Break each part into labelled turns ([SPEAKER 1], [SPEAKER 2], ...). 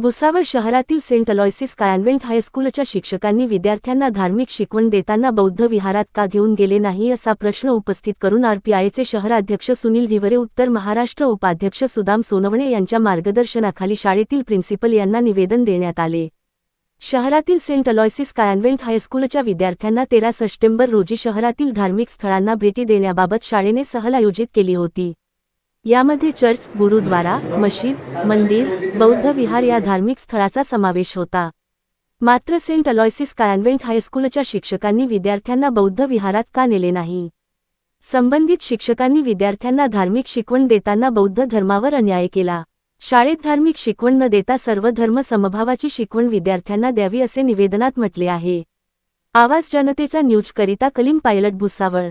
[SPEAKER 1] भुसावळ शहरातील Saint अलॉयसिस convent हायस्कूलच्या शिक्षकांनी विद्यार्थ्यांना धार्मिक शिकवण देताना बौद्ध विहारात का घेऊन गेले नाही असा प्रश्न उपस्थित करून आरपीआयचे शहराध्यक्ष सुनील धिवरे, उत्तर महाराष्ट्र उपाध्यक्ष सुदाम सोनवणे यांच्या मार्गदर्शनाखाली शाळेतील प्रिन्सिपल यांना निवेदन देण्यात आले। शहरातील सेंट अलॉयसिस कॉन्व्हेंट हायस्कूलच्या विद्यार्थ्यांना 13 सप्टेंबर रोजी शहरातील धार्मिक स्थळांना भेटी देण्याबाबत शाळेने सहल आयोजित केली होती। यामध्ये चर्च, गुरुद्वारा, मशीद, मंदिर, बौद्ध विहार या धार्मिक स्थळाचा समावेश होता। मात्र सेंट अलॉयसिस कॉन्व्हेंट हायस्कूलच्या शिक्षकांनी विद्यार्थ्यांना बौद्ध विहारात का नेले नाही? संबंधित शिक्षकांनी विद्यार्थ्यांना धार्मिक शिकवण देताना बौद्ध धर्मावर अन्याय केला। शाळेत धार्मिक शिकवण न देता सर्व धर्म समभावाची शिकवण विद्यार्थ्यांना द्यावी असे निवेदनात म्हटले आहे। आवाज जनतेचा न्यूजकरिता कलीम पायलट, भुसावळ।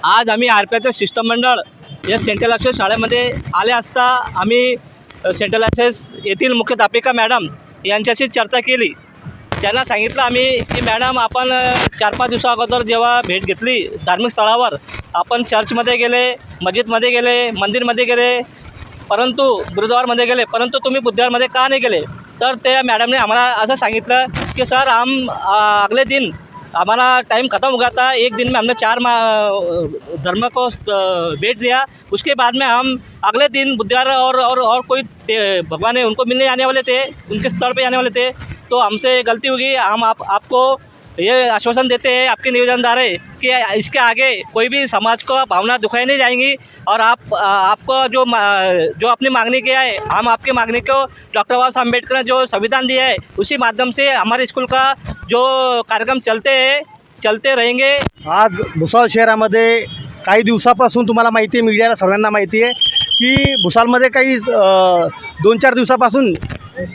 [SPEAKER 2] आज आम्ही आरपीआयचं शिष्टमंडळ या सेंट्रल ॲक्सेस शाळेमध्ये आले असता आम्ही सेंट्रल ॲक्सेस येथील मुख्याध्यापिका मॅडम यांच्याशी चर्चा केली। त्यांना सांगितलं आम्ही की मॅडम, आपण 4-5 दिवसा अगोदर जेव्हा भेट घेतली धार्मिक स्थळावर, आपण चर्चमध्ये गेले, मस्जिदमध्ये गेले, मंदिरमध्ये गेले, परंतु गुरुद्वारमध्ये गेले, परंतु तुम्ही बुद्धविहारमध्ये का नहीं गेले? तर त्या मॅडमने आम्हाला असं सांगितलं कि सर, हम अगले दिन हमारा टाइम ख़त्म हो गया था। एक दिन में हमने 4 धर्म को भेंट दिया, उसके बाद में हम अगले दिन बुधवार और कोई भगवान है उनको मिलने आने वाले थे, उनके स्थल पे आने वाले थे। तो हमसे गलती होगी। हम आपको ये आश्वासन देते हैं, आपके निवेदनदार है कि इसके आगे कोई भी समाज को भावना दुखाई नहीं जाएंगी। और आपको जो अपनी मांगनी किया है, हम आपकी मांगनी को डॉक्टर बाबा साहब अम्बेडकर ने जो संविधान दिया है उसी माध्यम से हमारे स्कूल का जो कार्यक्रम चलते रहेंगे।
[SPEAKER 3] आज भुसावळ शहरामध्ये काही दिवसापासून तुम्हाला माहिती आहे, मीडियाला सर्वांना माहिती आहे की भुसावळमध्ये काही 2-4 दिवसापासून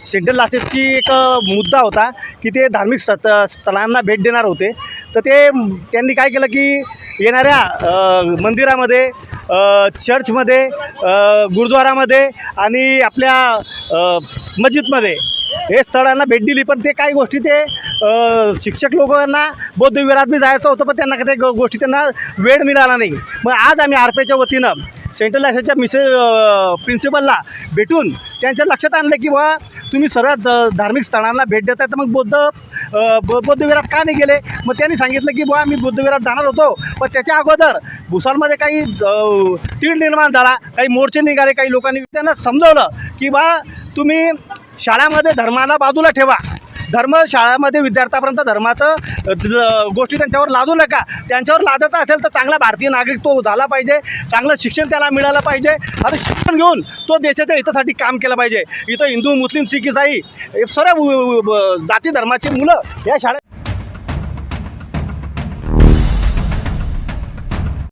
[SPEAKER 3] सेंट्रल ॲक्सेसची एक मुद्दा होता की ते धार्मिक स्थळांना भेट देणार होते। तर त्यांनी काय केलं की येणाऱ्या मंदिरामध्ये, चर्चमध्ये, गुरुद्वारामध्ये आणि आपल्या मस्जिदमध्ये हे स्थळांना भेट दिली। पण ते काही गोष्टी ते शिक्षक लोकांना बौद्ध विहारात बी जायचं होतं, पण त्यांना काही गोष्टी त्यांना वेळ मिळाला नाही। मग आज आम्ही आरपीआयच्या वतीनं सेंट्रल ॲक्सेसच्या प्रिन्सिपलला भेटून त्यांच्या लक्षात आणलं की बा तुम्ही सर्व धार्मिक स्थळांना भेट देताय, तर मग बौद्ध विहारात का नाही गेले? मग त्यांनी सांगितलं की बा आम्ही बौद्ध विहारात जाणार होतो, पण त्याच्या अगोदर भुसावळमध्ये काही तीळ निर्माण झाला, काही मोर्चे निघाले, काही लोकांनी त्यांना समजवलं की बा तुम्ही शाळामध्ये धर्माला बाजूला ठेवा, धर्म शाळेमध्ये विद्यार्थ्यापर्यंत धर्माचं गोष्टी त्यांच्यावर लादू नका। त्यांच्यावर लादायचं असेल तर चांगला भारतीय नागरिक तो झाला पाहिजे, चांगलं शिक्षण त्याला मिळालं पाहिजे आणि शिक्षण घेऊन तो देशाच्या हितासाठी काम केलं पाहिजे। इथं हिंदू, मुस्लिम, सिख, इसाई सर्व जाती धर्माची मुलं या शाळेत